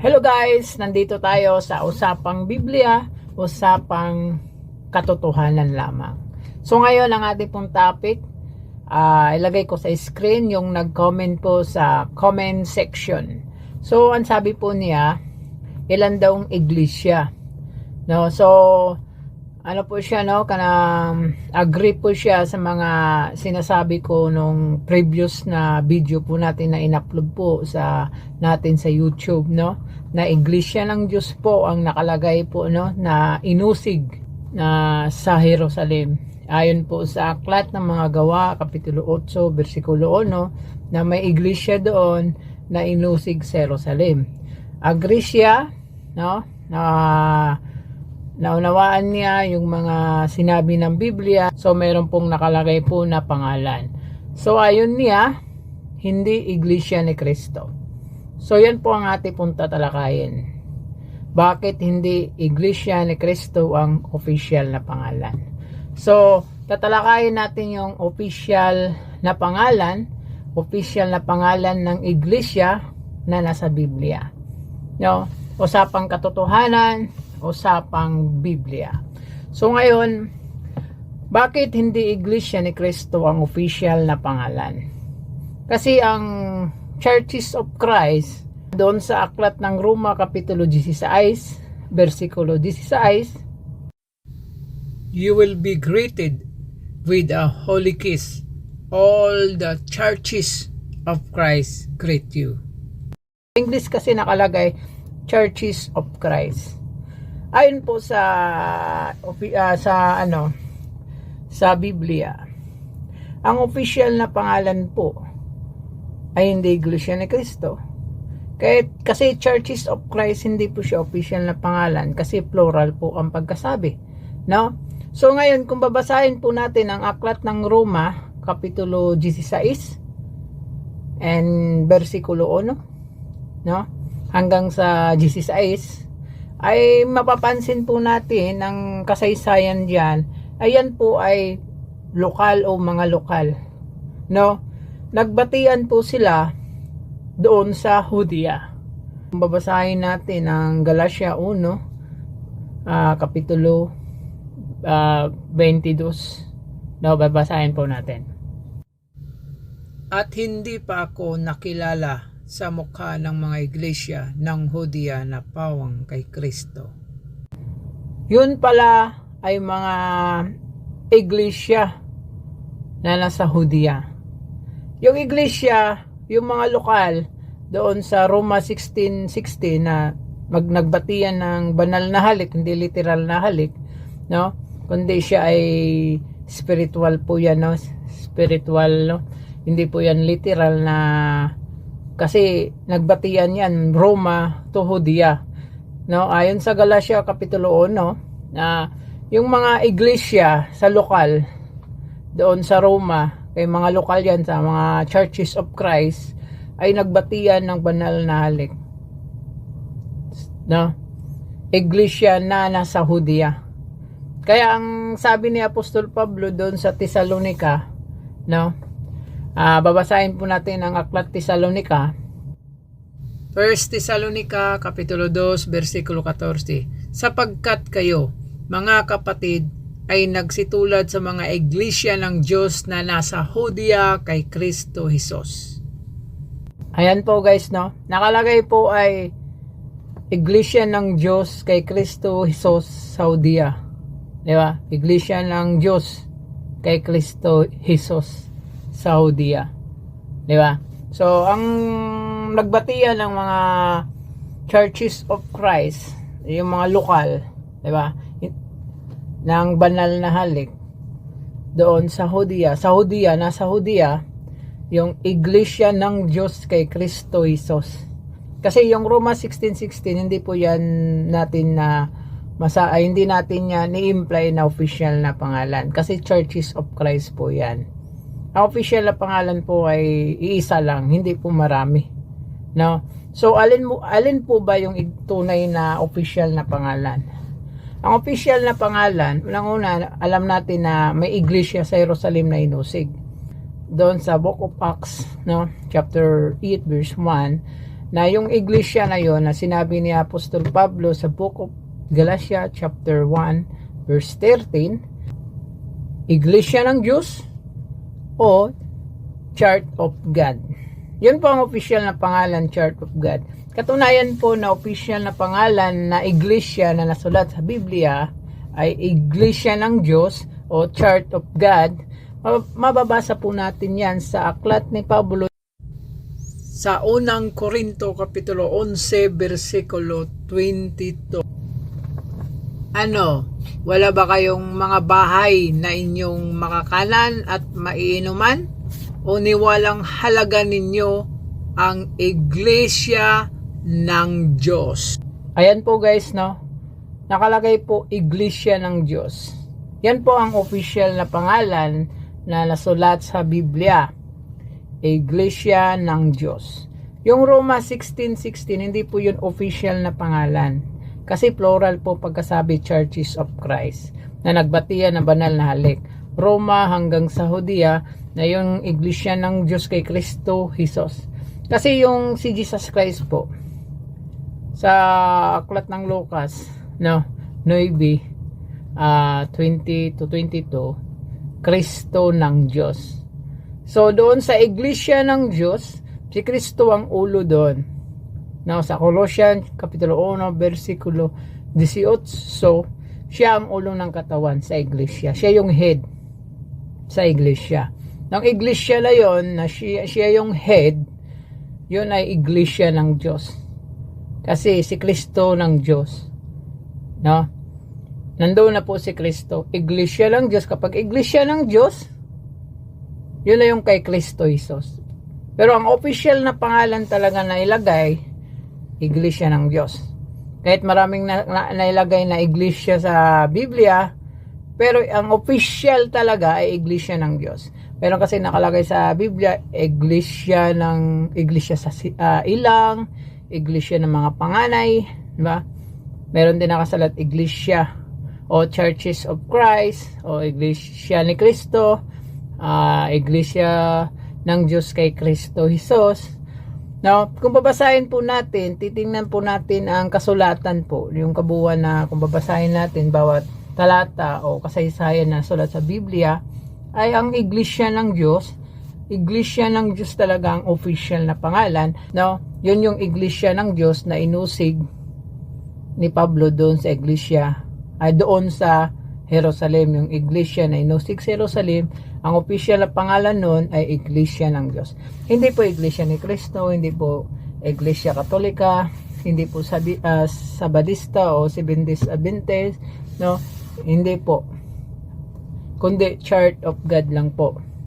Hello guys, nandito tayo sa usapang Biblia, usapang katotohanan lamang. So ngayon ang ating pong topic, ilagay ko sa screen yung nag-comment po sa comment section. So ang sabi po niya, ilan daw iglesia? No, so ano po siya, no, kanang agree po siya sa mga sinasabi ko nung previous na video po natin na in-upload po sa natin sa YouTube, no, na iglesia ng Diyos po ang nakalagay po, no, na inusig na sa Jerusalem. Ayon po sa aklat ng mga gawa, kapitulo 8, versikulo 1, na may iglesia doon na inusig sa Jerusalem. Agree siya, no, na naunawaan niya yung mga sinabi ng Biblia. So mayroon pong nakalagay po na pangalan. So ayon niya, hindi iglesia ni Kristo. So yan po ang ating pong tatalakayin. Bakit hindi iglesia ni Kristo ang official na pangalan? So tatalakayin natin yung official na pangalan ng iglesia na nasa Biblia. No? Usapang katotohanan, usapang Biblia. So ngayon, bakit hindi iglesia ni Kristo ang official na pangalan? Kasi ang Churches of Christ, doon sa aklat ng Roma kapitulo 16, versikulo 16, you will be greeted with a holy kiss. All the churches of Christ greet you. English kasi nakalagay Churches of Christ. Ayon po sa Biblia, ang official na pangalan po ay hindi iglesia ni Kristo. Kasi Churches of Christ, hindi po siya official na pangalan kasi plural po ang pagkasabi, no? So ngayon, kung babasahin po natin ang aklat ng Roma kapitulo 16 and versikulo 1, no, hanggang sa 16, ay mapapansin po natin ang kasaysayan diyan. Ayan po ay lokal o mga lokal, no? Nagbatian po sila doon sa Judea. Babasahin natin ang Galatia 1, kapitulo 22. No, babasahin po natin. At hindi pa ako nakilala sa mukha ng mga iglesia ng Judea na pawang kay Kristo. Yun pala ay mga iglesia na nasa Judea. Yung iglesia, yung mga lokal doon sa Roma 16:16 na nagbatian ng banal na halik, hindi literal na halik, no? Kundi siya ay spiritual po yan, no? Spiritual, no? Hindi po yan literal na, kasi nagbatian yan Roma to Judea, no? Ayon sa Galatia kapitulo 1, na yung mga iglesia sa lokal doon sa Roma, kay mga lokal yan sa mga Churches of Christ, ay nagbatian ng banal na halik, no? Iglesia na nasa Judea. Kaya ang sabi ni Apostol Pablo doon sa Thessalonica, no? Babasahin po natin ang aklat Thessalonica. 1 Thessalonica kapitulo 2 versikulo 14. Sapagkat kayo, mga kapatid, ay nagsitulad sa mga iglesia ng Diyos na nasa Judea kay Kristo Jesus. Ayan po guys, no? Nakalagay po ay iglesia ng Diyos kay Kristo Jesus sa Judea. Di ba? Iglesia ng Diyos kay Kristo Jesus sa Judea. Di ba? So, ang nagbatian ng mga Churches of Christ, yung mga lokal, di ba, ng banal na halik doon sa Judea. Sa Judea, nasa Judea, yung iglesia ng Diyos kay Kristo Jesus. Kasi yung Roma 16:16, hindi po yan natin na hindi natin yan ni-imply na official na pangalan. Kasi Churches of Christ po yan. Ang official na pangalan po ay iisa lang, hindi po marami, no? So alin po ba yung tunay na official na pangalan? Ang official na pangalan, unang-una, alam natin na may iglesia sa Jerusalem na inusig. Doon sa Book of Acts, no, chapter 8 verse 1, na yung iglesia na yon na sinabi ni Apostol Pablo sa Book of Galatia chapter 1 verse 13, iglesia ng Diyos o Church of God. Yun po ang official na pangalan, Church of God. Katunayan po na official na pangalan na iglesia na nasulat sa Biblia ay iglesia ng Diyos o Church of God. Mababasa po natin yan sa aklat ni Pablo sa unang Korinto kapitulo 11 versikulo 22. Wala ba kayong mga bahay na inyong makakanan at maiinuman? O niwalang halaga ninyo ang iglesia ng Diyos? Ayan po guys, nakalagay po iglesia ng Diyos. Yan po ang official na pangalan na nasulat sa Biblia. Iglesia ng Diyos. Yung Roma 16:16, hindi po yun official na pangalan. Kasi plural po pagkasabi Churches of Christ na nagbatian ng banal na halik. Roma hanggang sa Judea na yung iglesia ng Diyos kay Kristo Jesus. Kasi yung si Jesus Christ po sa aklat ng Lucas 9:20-22, Kristo ng Diyos. So doon sa iglesia ng Diyos, si Kristo ang ulo doon. Now sa Colossians kapitulo 1 versikulo 18, so siya ang ulo ng katawan sa iglesia. Siya yung head sa iglesia. Ng iglesia na yon na siya yung head, yun ay iglesia ng Diyos. Kasi si Kristo ng Diyos. Nandoon na po si Kristo. Iglesia ng Diyos. Kapag iglesia ng Diyos, yun na yung kay Kristo Jesus. Pero ang official na pangalan talaga na ilagay, iglesia ng Diyos. Kahit maraming nailagay na iglesia sa Biblia, pero ang official talaga ay iglesia ng Diyos. Pero kasi nakalagay sa Biblia, iglesia sa ilang, iglesia ng mga panganay, di ba? Meron din nakasalat iglesia o Churches of Christ o iglesia ni Kristo, iglesia ng Diyos kay Kristo Jesus. Now, kung babasahin po natin, titingnan po natin ang kasulatan po, yung kabuuan na kung babasahin natin bawat talata o kasaysayan na sulat sa Biblia, ay ang iglesia ng Diyos. Iglesia ng Diyos talaga ang official na pangalan. Yun yung iglesia ng Diyos na inusig ni Pablo doon sa iglesia, doon sa Jerusalem, yung iglesia na inusig sa Jerusalem. Ang official na pangalan nun ay iglesia ng Diyos. Hindi po iglesia ni Kristo, hindi po iglesia katolika, hindi po Sabadista o Seventh-day Adventist, hindi po. Kundi Church of God lang po.